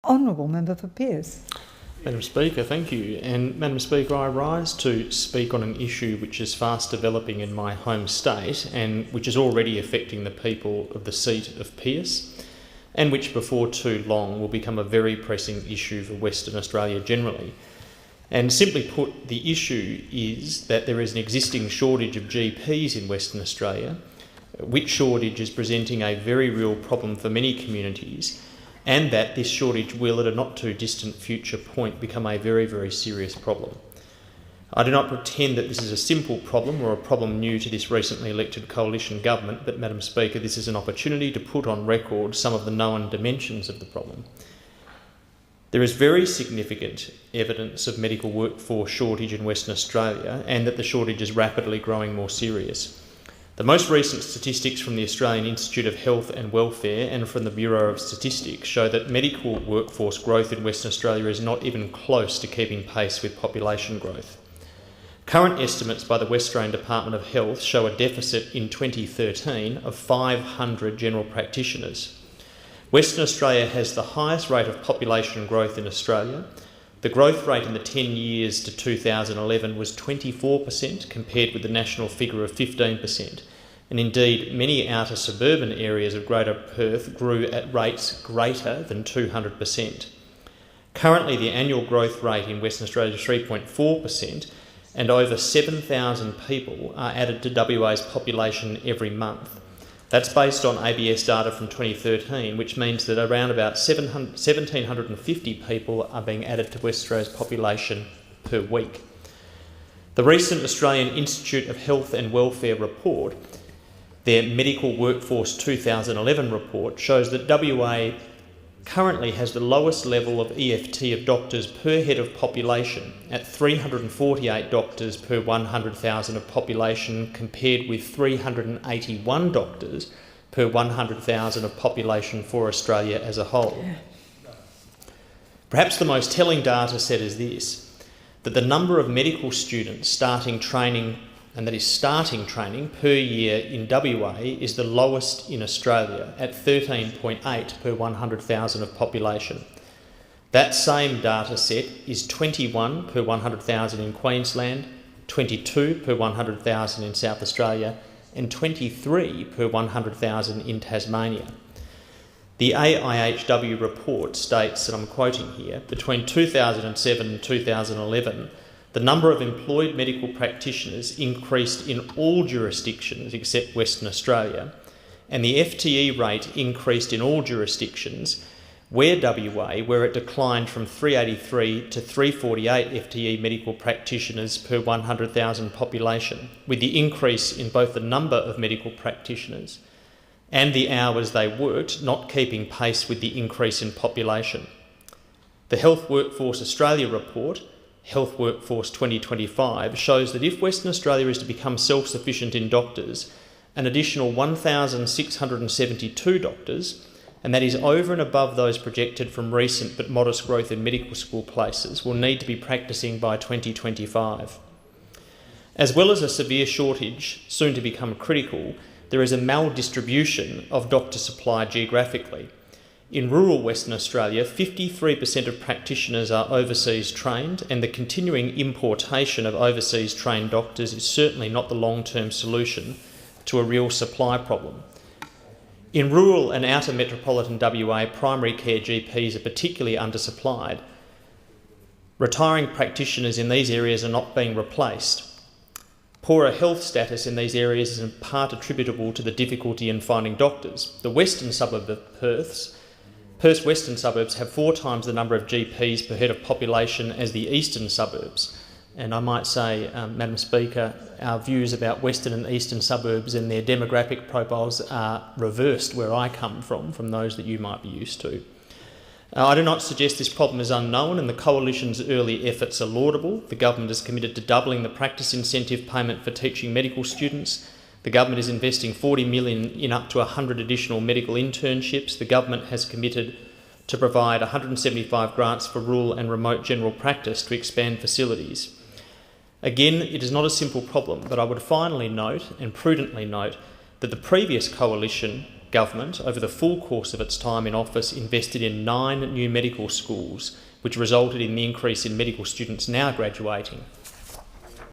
Honourable Member for Pearce. Madam Speaker, thank you. And Madam Speaker, I rise to speak on an issue which is fast developing in my home state and which is already affecting the people of the seat of Pearce, and which before too long will become a very pressing issue for Western Australia generally. And simply put, the issue is that there is an existing shortage of GPs in Western Australia, which shortage is presenting a very real problem for many communities, and that this shortage will, at a not too distant future point, become a very, very serious problem. I do not pretend that this is a simple problem or a problem new to this recently elected coalition government, but Madam Speaker, this is an opportunity to put on record some of the known dimensions of the problem. There is very significant evidence of medical workforce shortage in Western Australia, and that the shortage is rapidly growing more serious. The most recent statistics from the Australian Institute of Health and Welfare and from the Bureau of Statistics show that medical workforce growth in Western Australia is not even close to keeping pace with population growth. Current estimates by the West Australian Department of Health show a deficit in 2013 of 500 general practitioners. Western Australia has the highest rate of population growth in Australia. The growth rate in the 10 years to 2011 was 24% compared with the national figure of 15%. And indeed, many outer suburban areas of Greater Perth grew at rates greater than 200%. Currently, the annual growth rate in Western Australia is 3.4%, and over 7,000 people are added to WA's population every month. That's based on ABS data from 2013, which means that around about 1,750 people are being added to West Australia's population per week. The recent Australian Institute of Health and Welfare report, their Medical Workforce 2011 report, shows that WA currently has the lowest level of EFT of doctors per head of population at 348 doctors per 100,000 of population, compared with 381 doctors per 100,000 of population for Australia as a whole. Perhaps the most telling data set is this, that the number of medical students starting training per year in WA is the lowest in Australia at 13.8 per 100,000 of population. That same data set is 21 per 100,000 in Queensland, 22 per 100,000 in South Australia, and 23 per 100,000 in Tasmania. The AIHW report states, and I'm quoting here, between 2007 and 2011, the number of employed medical practitioners increased in all jurisdictions except Western Australia, and the FTE rate increased in all jurisdictions, where it declined from 383 to 348 FTE medical practitioners per 100,000 population, with the increase in both the number of medical practitioners and the hours they worked not keeping pace with the increase in population. The Health Workforce Australia report, Health Workforce 2025, shows that if Western Australia is to become self-sufficient in doctors, an additional 1,672 doctors, and that is over and above those projected from recent but modest growth in medical school places, will need to be practising by 2025. As well as a severe shortage, soon to become critical, there is a maldistribution of doctor supply geographically. In rural Western Australia, 53% of practitioners are overseas trained, and the continuing importation of overseas trained doctors is certainly not the long-term solution to a real supply problem. In rural and outer metropolitan WA, primary care GPs are particularly undersupplied. Retiring practitioners in these areas are not being replaced. Poorer health status in these areas is in part attributable to the difficulty in finding doctors. The western suburb of Pearce western suburbs have 4 times the number of GPs per head of population as the eastern suburbs. And I might say, Madam Speaker, our views about western and eastern suburbs and their demographic profiles are reversed where I come from those that you might be used to. I do not suggest this problem is unknown, and the Coalition's early efforts are laudable. The government is committed to doubling the practice incentive payment for teaching medical students. The government is investing $40 million in up to 100 additional medical internships. The government has committed to provide 175 grants for rural and remote general practice to expand facilities. Again, it is not a simple problem, but I would finally note and prudently note that the previous coalition government, over the full course of its time in office, invested in 9 new medical schools, which resulted in the increase in medical students now graduating.